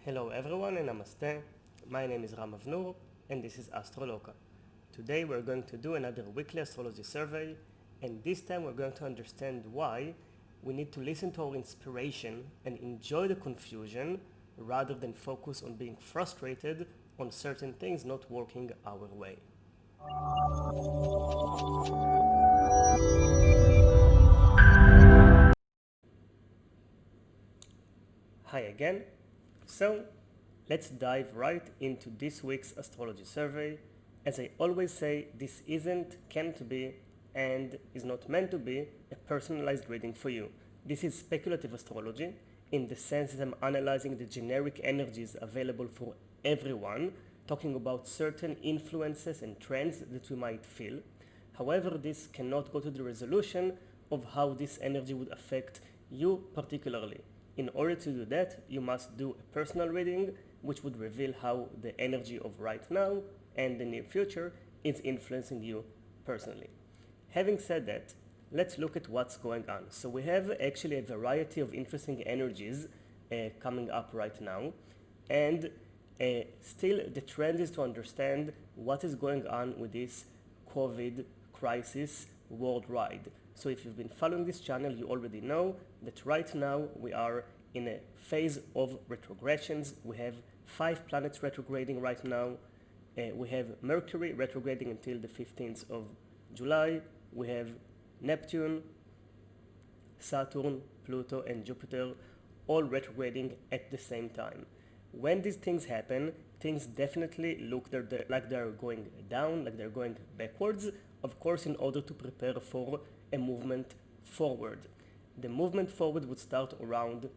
Hello everyone and namaste. My name is Ram Avnur and this is Astroloka. Today we're going to do another weekly astrology survey, and this time we're going to understand why we need to listen to our inspiration and enjoy the confusion rather than focus on being frustrated on certain things not working our way. Hi again. So let's dive right into this week's astrology survey. As I always say, this can't be, and is not meant to be a personalized reading for you. This is speculative astrology in the sense that I'm analyzing the generic energies available for everyone, talking about certain influences and trends that we might feel. However, this cannot go to the resolution of how this energy would affect you particularly. In order to do that, you must do a personal reading, which would reveal how the energy of right now and the near future is influencing you personally. Having said that, let's look at what's going on. So we have actually a variety of interesting energies coming up right now, and still the trend is to understand what is going on with this COVID crisis worldwide. So if you've been following this channel, you already know that right now we are in a phase of retrogressions. We have 5 planets retrograding right now. We have Mercury retrograding until the 15th of July. We have Neptune, Saturn, Pluto, and Jupiter all retrograding at the same time. When these things happen, things definitely look like they're going down, like they're going backwards, of course, in order to prepare for a movement forward. The movement forward would start around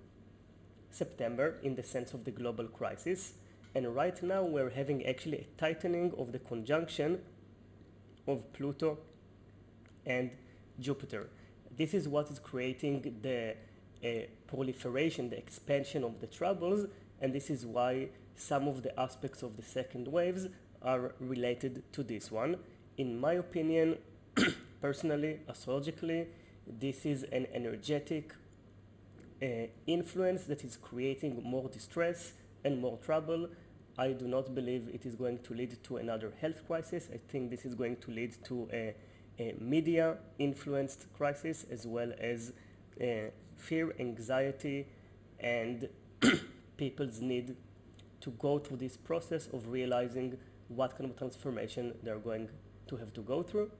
September in the sense of the global crisis, and right now we're having actually a tightening of the conjunction of Pluto and Jupiter. This is what is creating the proliferation, the expansion of the troubles, and this is why some of the aspects of the second waves are related to this one. In my opinion, personally, astrologically, this is an energetic influence that is creating more distress and more trouble. I do not believe it is going to lead to another health crisis. I think this is going to lead to a media-influenced crisis, as well as fear, anxiety, and people's need to go through this process of realizing what kind of transformation they're going to have to go through.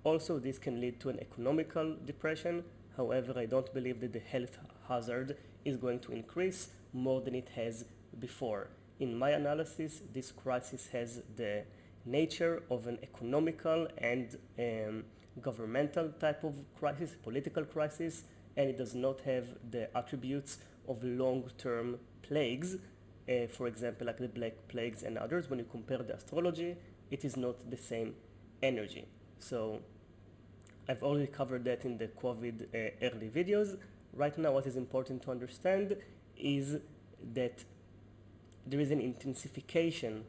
Also, this can lead to an economical depression. However, I don't believe that the health hazard is going to increase more than it has before. In my analysis, this crisis has the nature of an economical and governmental type of crisis, political crisis, and it does not have the attributes of long-term plagues, for example, like the Black Plagues and others. When you compare the astrology, it is not the same energy. So I've already covered that in the COVID early videos. Right now, what is important to understand is that there is an intensification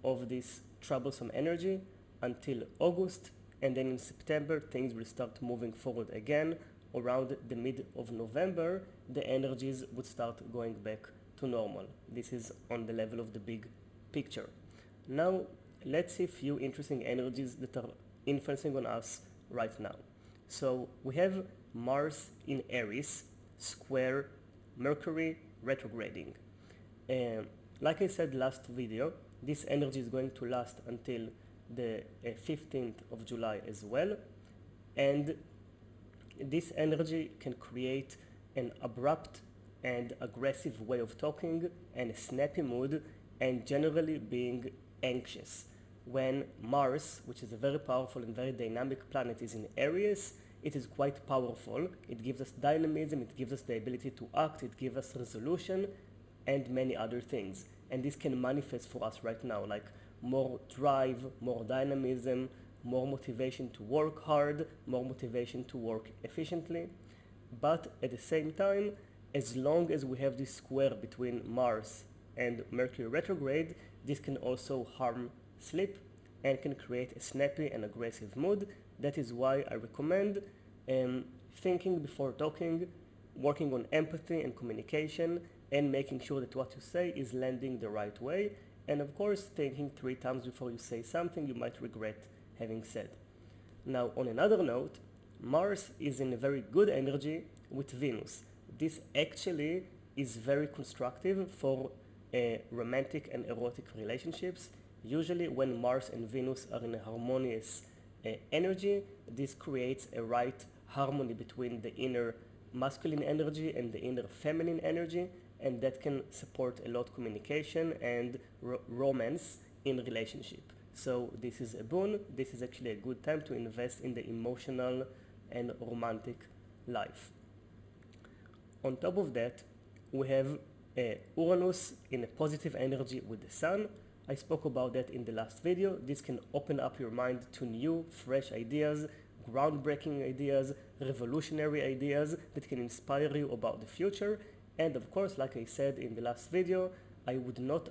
of this troublesome energy until August, and then in September things will start moving forward again. Around the mid of November, the energies would start going back to normal. This is on the level of the big picture. Now let's see a few interesting energies that are influencing on us right now. So we have Mars in Aries square Mercury retrograding. Like I said last video, this energy is going to last until the 15th of July as well, and this energy can create an abrupt and aggressive way of talking and a snappy mood, and generally being anxious. When Mars, which is a very powerful and very dynamic planet, is in Aries, it is quite powerful. It gives us dynamism, it gives us the ability to act, it gives us resolution, and many other things. And this can manifest for us right now, like more drive, more dynamism, more motivation to work hard, more motivation to work efficiently. But at the same time, as long as we have this square between Mars and Mercury retrograde, this can also harm sleep and can create a snappy and aggressive mood. That is why I recommend thinking before talking, working on empathy and communication, and making sure that what you say is landing the right way, and of course thinking 3 times before you say something you might regret having said. Now, on another note, Mars is in a very good energy with Venus. This actually is very constructive for romantic and erotic relationships. Usually when Mars and Venus are in a harmonious energy, this creates a right harmony between the inner masculine energy and the inner feminine energy, and that can support a lot communication and romance in relationship. So this is a boon. This is actually a good time to invest in the emotional and romantic life. On top of that, we have Uranus in a positive energy with the Sun. I spoke about that in the last video. This can open up your mind to new, fresh ideas, groundbreaking ideas, revolutionary ideas that can inspire you about the future. And of course, like I said in the last video, I would not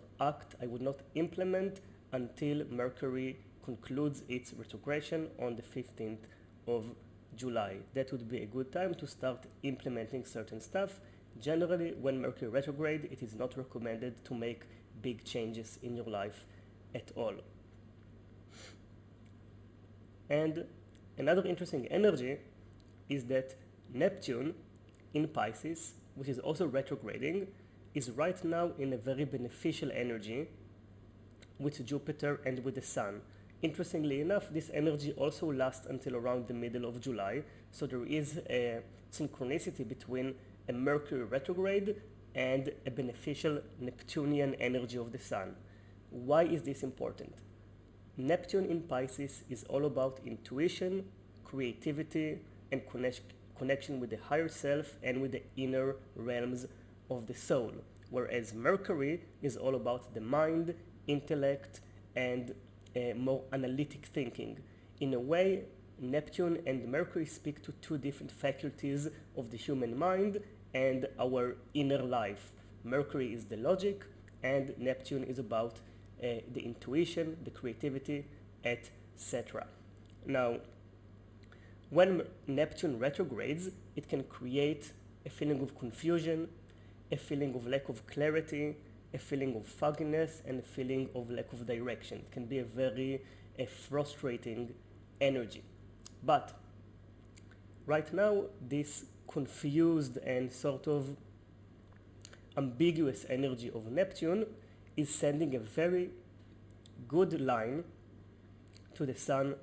implement until Mercury concludes its retrogression on the 15th of July. That would be a good time to start implementing certain stuff. Generally, when Mercury retrograde, it is not recommended to make big changes in your life at all. And another interesting energy is that Neptune in Pisces, which is also retrograding, is right now in a very beneficial energy with Jupiter and with the Sun. Interestingly enough, this energy also lasts until around the middle of July, so there is a synchronicity between a Mercury retrograde and a beneficial Neptunian energy of the Sun. Why is this important? Neptune in Pisces is all about intuition, creativity, and connection with the higher self and with the inner realms of the soul, whereas Mercury is all about the mind, intellect, and more analytic thinking. In a way, Neptune and Mercury speak to 2 different faculties of the human mind and our inner life. Mercury is the logic, and Neptune is about the intuition, the creativity, etc. Now, when Neptune retrogrades, it can create a feeling of confusion, a feeling of lack of clarity, a feeling of fogginess, and a feeling of lack of direction. It can be a very frustrating energy. But right now, this confused and sort of ambiguous energy of Neptune is sending a very good line to the Sun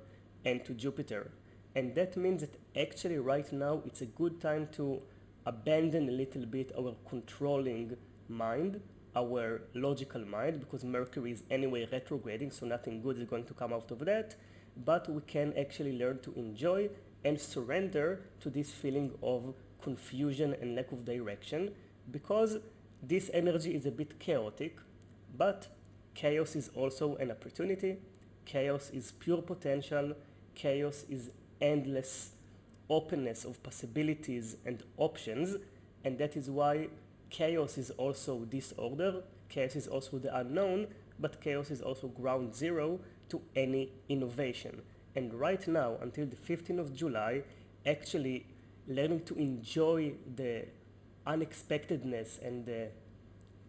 and to Jupiter. And that means that actually right now it's a good time to abandon a little bit our controlling mind, our logical mind, because Mercury is anyway retrograding, so nothing good is going to come out of that. But we can actually learn to enjoy and surrender to this feeling of confusion and lack of direction, because this energy is a bit chaotic, but chaos is also an opportunity. Chaos is pure potential. Chaos is endless openness of possibilities and options, and that is why chaos is also disorder, chaos is also the unknown, but chaos is also ground zero to any innovation. And right now, until the 15th of July, actually learning to enjoy the unexpectedness and the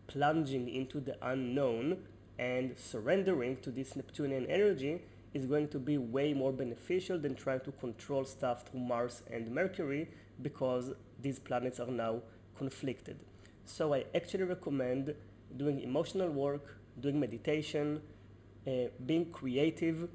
plunging into the unknown and surrendering to this Neptunian energy is going to be way more beneficial than trying to control stuff through Mars and Mercury, because these planets are now conflicted. So I actually recommend doing emotional work, doing meditation, being creative,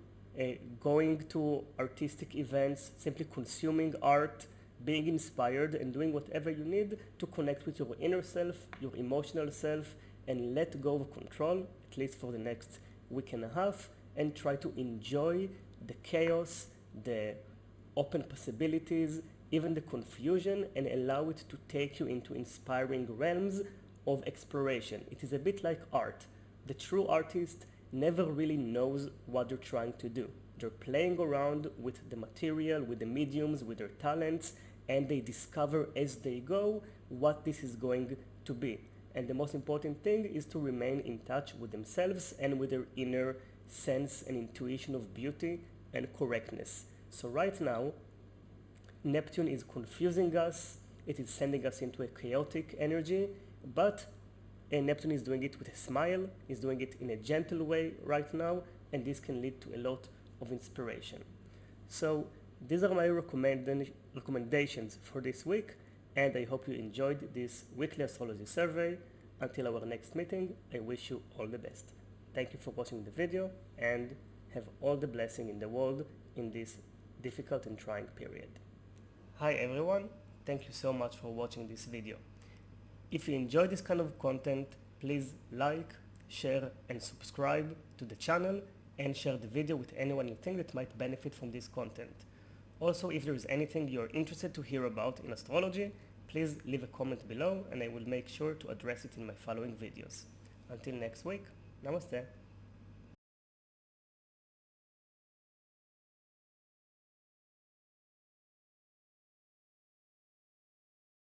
going to artistic events, simply consuming art, being inspired, and doing whatever you need to connect with your inner self, your emotional self, and let go of control, at least for the next week and a half, and try to enjoy the chaos, the open possibilities, even the confusion, and allow it to take you into inspiring realms of exploration. It is a bit like art. The true artist never really knows what they're trying to do. They're playing around with the material, with the mediums, with their talents, and they discover as they go what this is going to be. And the most important thing is to remain in touch with themselves and with their inner sense and intuition of beauty and correctness. So right now, Neptune is confusing us, it is sending us into a chaotic energy, but and Neptune is doing it with a smile, is doing it in a gentle way right now, and this can lead to a lot of inspiration. So these are my recommendations for this week, and I hope you enjoyed this weekly astrology survey. Until our next meeting, I wish you all the best. Thank you for watching the video, and have all the blessing in the world in this difficult and trying period. Hi everyone, thank you so much for watching this video. If you enjoy this kind of content, please like, share and subscribe to the channel, and share the video with anyone you think that might benefit from this content. Also, if there is anything you're interested to hear about in astrology, please leave a comment below and I will make sure to address it in my following videos. Until next week, namaste.